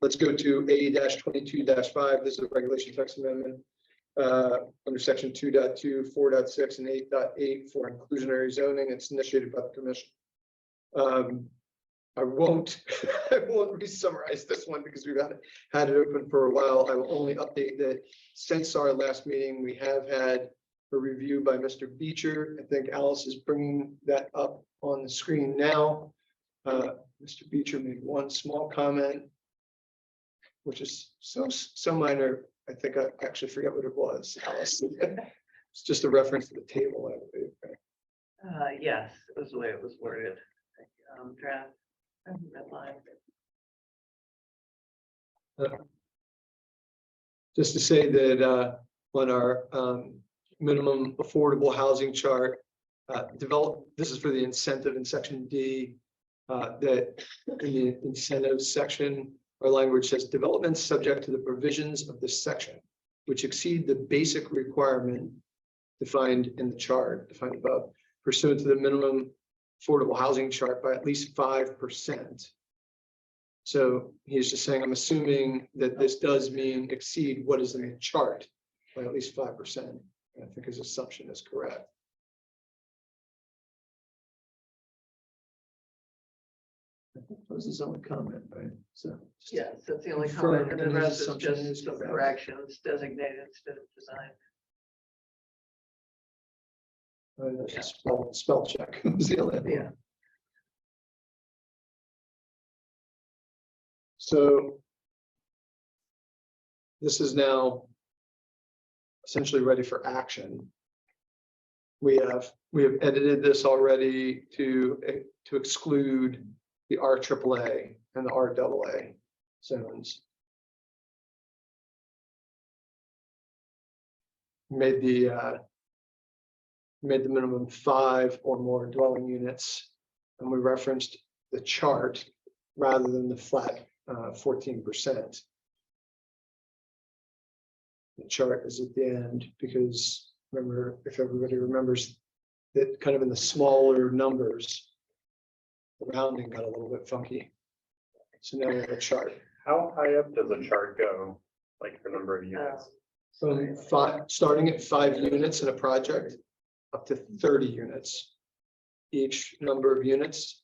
let's go to A-22-5. This is a regulation text amendment under section 2.2, 4.6, and 8.8 for inclusionary zoning. It's initiated by the commission. I won't re-summarize this one because we've had it open for a while. I will only update that since our last meeting, we have had a review by Mr. Beecher. I think Alice is bringing that up on the screen now. Mr. Beecher made one small comment, which is so minor. I think I actually forget what it was, Alice. It's just a reference to the table, I believe. Yes, it was the way it was worded. Draft. Red line. Just to say that on our minimum affordable housing chart, this is for the incentive in section D, that in the incentives section, our language says developments subject to the provisions of this section, which exceed the basic requirement defined in the chart, defined above, pursuant to the minimum affordable housing chart by at least 5%. So he's just saying, I'm assuming that this does mean exceed what is in the chart by at least 5%. I think his assumption is correct. I think that was his only comment, right? So yes, that's the only comment, and the rest is just some corrections designated instead of design. Spell check. Was the only Yeah. So this is now essentially ready for action. We have edited this already to exclude the RAAA and the RAA zones. Made the minimum 5 or more dwelling units, and we referenced the chart rather than the flat 14%. The chart is at the end because remember, if everybody remembers that kind of in the smaller numbers, the rounding got a little bit funky. So now we have a chart. How high up does a chart go, like the number of units? From starting at 5 units in a project up to 30 units. Each number of units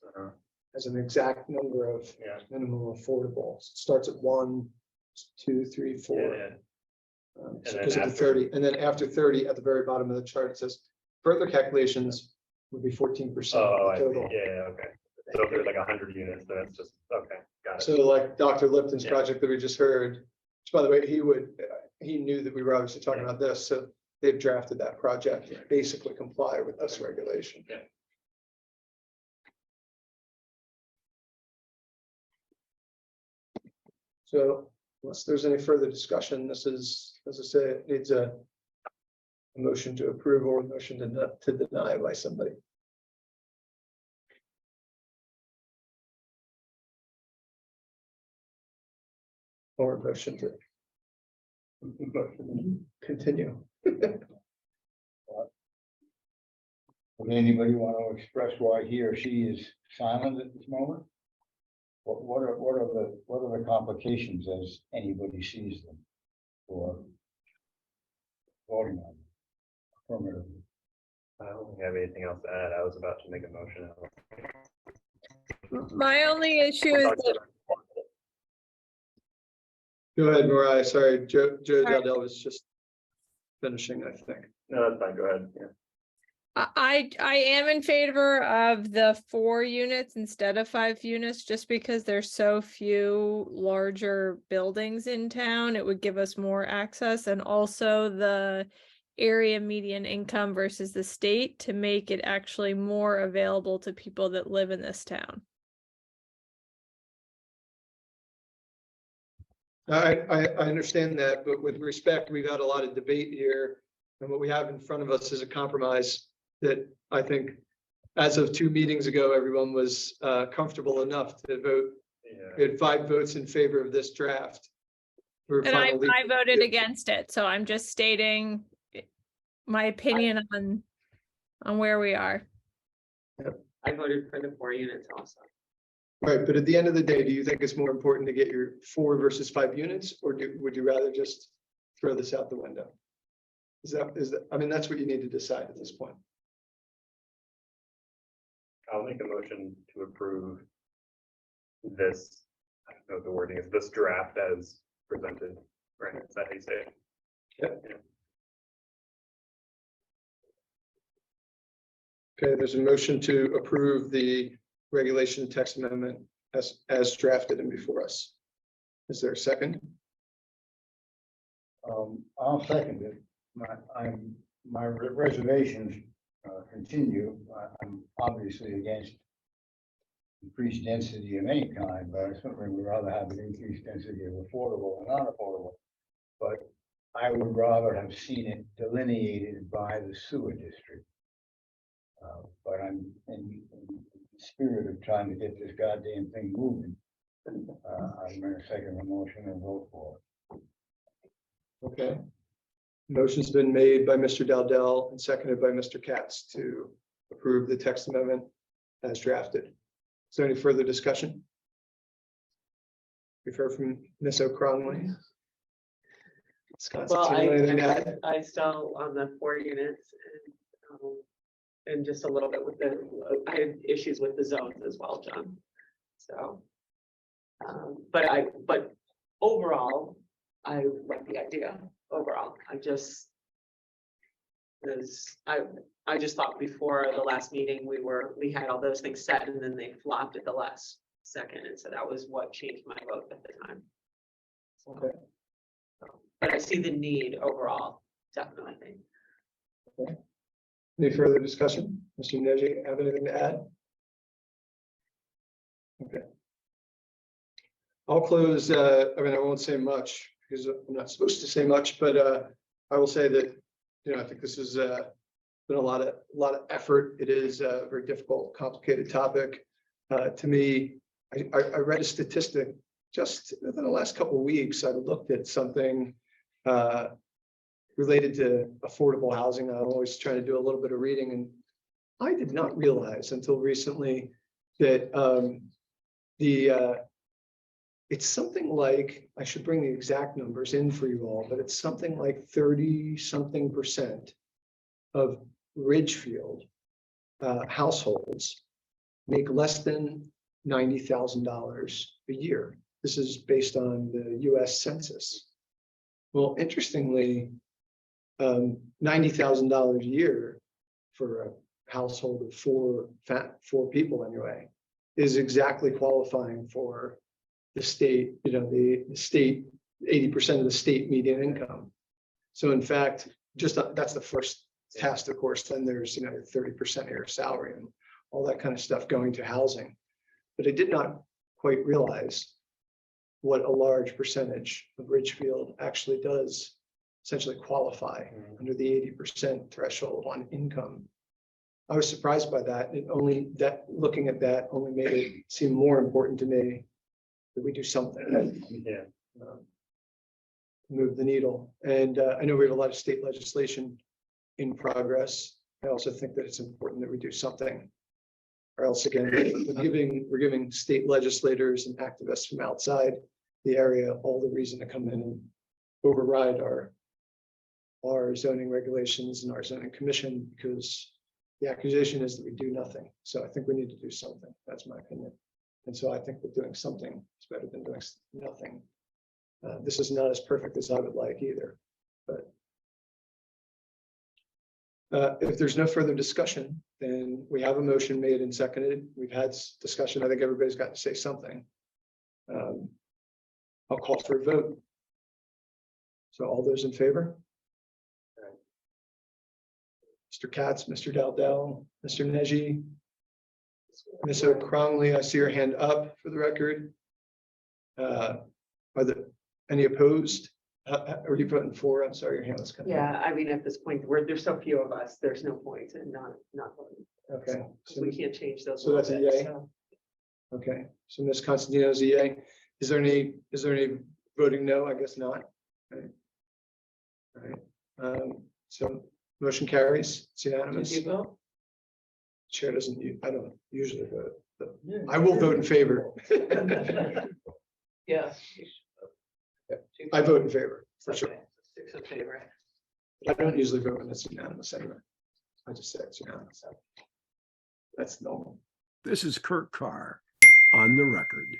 has an exact number of minimum affordable. It starts at 1, 2, 3, 4. So it goes up to 30. And then after 30, at the very bottom of the chart, it says further calculations would be 14% of the total. Okay. So if there's like 100 units, then it's just okay. Got it. So like Dr. Lipton's project that we just heard, which by the way, he knew that we were obviously talking about this. So they've drafted that project to basically comply with this regulation. Yeah. So unless there's any further discussion, this is, as I say, it needs a motion to approve or a motion to deny by somebody. Or a motion to continue. Would anybody want to express why he or she is silent at this moment? What are the complications as anybody sees them for voting on them affirmatively? I don't think I have anything else to add. I was about to make a motion. My only issue is that Go ahead, Mariah. Sorry, Joe Dowdell was just finishing, I think. No, that's fine. Go ahead. Yeah. I am in favor of the 4 units instead of 5 units, just because there's so few larger buildings in town. It would give us more access, and also the area median income versus the state to make it actually more available to people that live in this town. I understand that, but with respect, we've had a lot of debate here, and what we have in front of us is a compromise that I think, as of 2 meetings ago, everyone was comfortable enough to vote. Yeah. We had 5 votes in favor of this draft. And I voted against it, so I'm just stating my opinion on where we are. I voted for the 4 units also. Right, but at the end of the day, do you think it's more important to get your 4 versus 5 units, or would you rather just throw this out the window? Is that, I mean, that's what you need to decide at this point. I'll make a motion to approve this, I don't know what the wording is, this draft as presented, right? Is that how you say it? Yep. Yeah. Okay, there's a motion to approve the regulation text amendment as drafted and before us. Is there a second? I'll second it. My reservations continue. I'm obviously against increased density of any kind, but I certainly would rather have an increased density of affordable and non-affordable. But I would rather have seen it delineated by the sewer district. But I'm in the spirit of trying to get this goddamn thing moving. I'm going to second the motion and vote for it. Okay. Motion's been made by Mr. Dowdell and seconded by Mr. Katz to approve the text amendment as drafted. Is there any further discussion? We've heard from Ms. O'Cronley. Scott, Well, do you have anything to add? I still on the 4 units and just a little bit with I had issues with the zones as well, John. So, but overall, I like the idea overall. I just thought before the last meeting, we had all those things set and then they flopped at the last second. And so that was what changed my vote at the time. So, Okay. but I see the need overall, definitely. Okay. Any further discussion? Mr. Neji, have anything to add? Okay. I'll close, I mean, I won't say much because I'm not supposed to say much, but I will say that, you know, I think this has been a lot of effort. It is a very difficult, complicated topic. To me, I read a statistic just within the last couple of weeks. I looked at something related to affordable housing. I'm always trying to do a little bit of reading, and I did not realize until recently that it's something like, I should bring the exact numbers in for you all, but it's something like 30-something% of Ridgefield households make less than $90,000 a year. This is based on the US Census. Well, interestingly, $90,000 a year for a household of four people anyway is exactly qualifying for the state, you know, the state 80% of the state median income. So in fact, just that's the first test, of course. Then there's, you know, 30% of your salary and all that kind of stuff going to housing. But I did not quite realize what a large percentage of Ridgefield actually does essentially qualify under the 80% threshold on income. I was surprised by that. Looking at that only made it seem more important to me that we do something. Yeah. Move the needle. And I know we have a lot of state legislation in progress. I also think that it's important that we do something, or else again, we're giving state legislators and activists from outside the area all the reason to come in and override our zoning regulations and our zoning commission, because the accusation is that we do nothing. So I think we need to do something. That's my opinion. And so I think that doing something is better than doing nothing. This is not as perfect as I would like either, but if there's no further discussion, then we have a motion made and seconded. We've had discussion. I think everybody's got to say something. I'll call for a vote. So all those in favor? Mr. Katz, Mr. Dowdell, Mr. Neji, Ms. O'Cronley, I see your hand up for the record. Are there any opposed? Are you voting for? I'm sorry, your hand was kind of. Yeah, I mean, at this point, there's so few of us, there's no point in not voting. Okay. So we can't change those. So that's a limits, yay? so. Okay, so Ms. Constantino is a yay. Is there any voting no? I guess not. Okay. All right. So motion carries. It's unanimous. Did you vote? Chair doesn't, I don't usually vote. I will vote in favor. Yes. I vote in favor, for sure. 6 in favor. I don't usually vote when it's unanimous anyway. I just say it's unanimous. That's normal. This is Kurt Carr on the record.